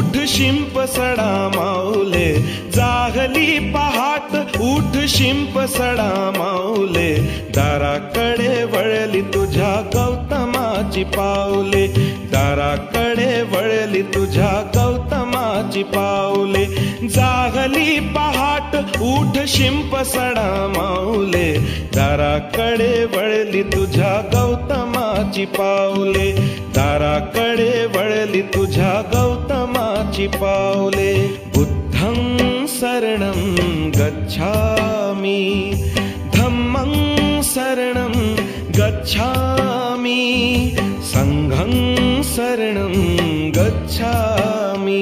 उठ शिंप सडा माऊले, जागली पहाट उठ शिंप सडा माऊले, दाराकडे वळली तुझ्या गौतमाची पावले, दाराकडे वळली तुझ्या गौतमाची पावले, जागली पहाट उठ शिंप सडा माऊले, दाराकडे वळली तुझ्या गौतमाची पावले, दाराकडे वळली तुझ्या गौतमाची पावले. बुद्धं शरणं गच्छामि, धम्मं शरणं गच्छामि, संघं शरणं गच्छामि.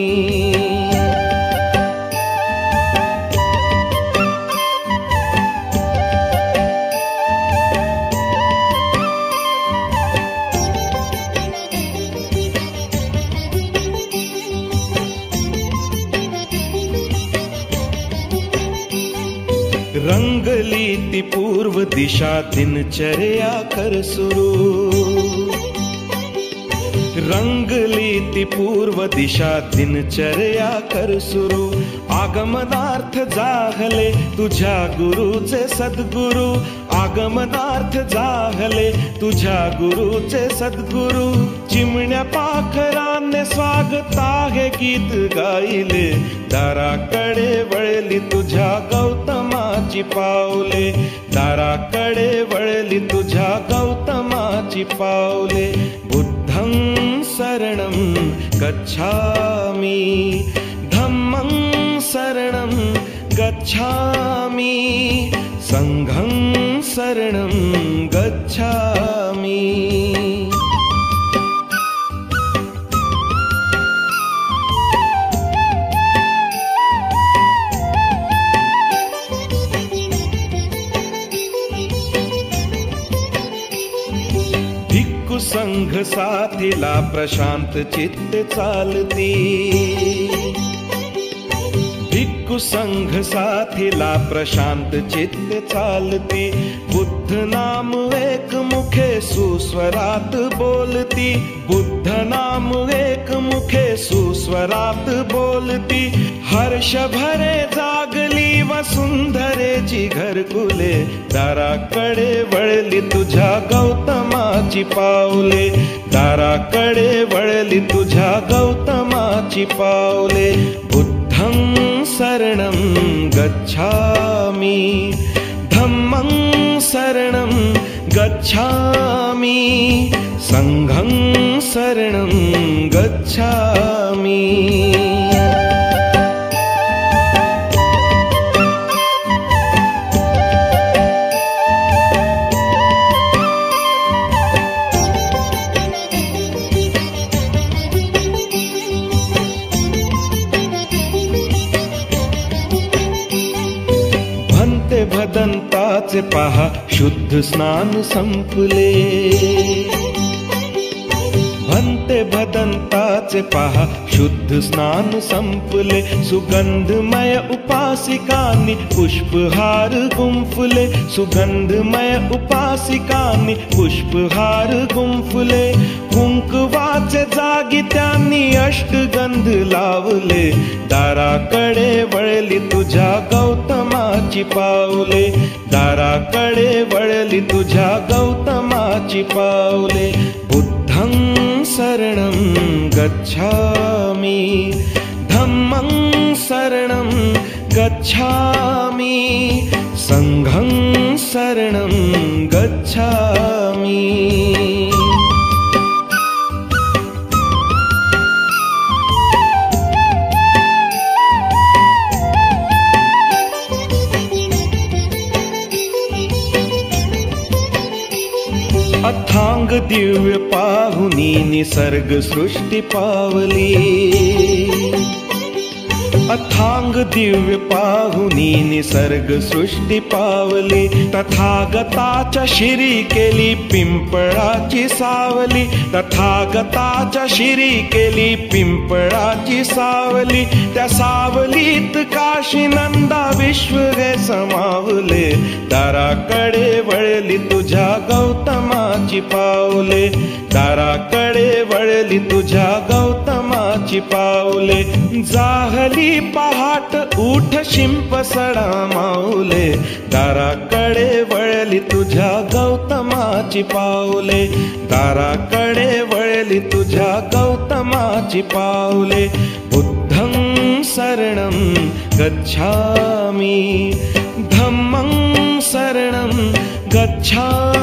रंगली ती पूर्व दिशा दिनचर्या कर सुरू, रंगली ती पूर्व दिशा दिनचर्या कर सुरू, आगमनार्थ जागले तुझ्या गुरुचे सद्गुरु, आगमनार्थ जागले तुझ्या गुरुचे सद्गुरु, चिमण्या पाखराने स्वागत आहे गीत गायले, दाराकडे वळली तुझ्या गौतमाची पावले, दाराकडे वळली तुझ्या गौतमाची पावले. बुद्धं शरणं गच्छामि, धम्मं शरणं गच्छामि, संघं शरणं गच्छामि. भिक्खू संघ साथीला प्रशांत चित्त चालती, भिक्खू संघ साथीला प्रशांत चित्त चालती, बुद्ध नाम एक मुखे सुस्वरात बोलती, बुद्ध नाम एक मुखे सुस्वरात बोलती, हर्ष भरे जागली वसुंधरेची घरकुले, दाराकडे वळली तुझ्या गौतमाची पावले, दाराकडे वळली तुझ्या गौतमाची पावले. बुद्धं शरणं गच्छामि, धम्मं शरणं गच्छामि, संघं शरणं गच्छामि. भदंताचे पहा शुद्ध स्नान संपले, भन्ते भदंताचे पहा शुद्ध स्नान संपले, सुगंधमय उपासिकांनी पुष्पहार गुंफले, सुगंधमय उपासिकांनी पुष्पहार गुंफले, कुंकवाचे जागी त्यांनी अष्टगंध लावले, दाराकडे वळली तुझ्या गौतमाची पावले, दाराकडे वळली तुझ्या गौतमाची पावले. बुद्धं शरणं गच्छामि, धम्मं शरणं गच्छामि, संघं शरणं गच्छामि. अथांग दिव्य पाहुनी निसर्ग सृष्टी पावली, अथांग दिव्य पाहुनी निसर्ग सृष्टी पावली, तथागताच्या शिरी केली पिंपळाची सावली, तथागताच्या शिरी केली पिंपळाची सावली, त्या सावलीत काशी नंदा विश्व हे समावले, दाराकडे वळली तुझ्या गौतमाची पावले, दाराकडे वळली तुझ्या गौतमाची गौतमाची पाऊले, जाहली पहाट उठ शिंप सडा माऊले, दाराकडे वळली तुझ्या गौतमाची पाऊले, दाराकडे वळली तुझ्या गौतमाची पाऊले. बुद्धं शरणं गच्छामि, धम्मं शरणं गच्छामि,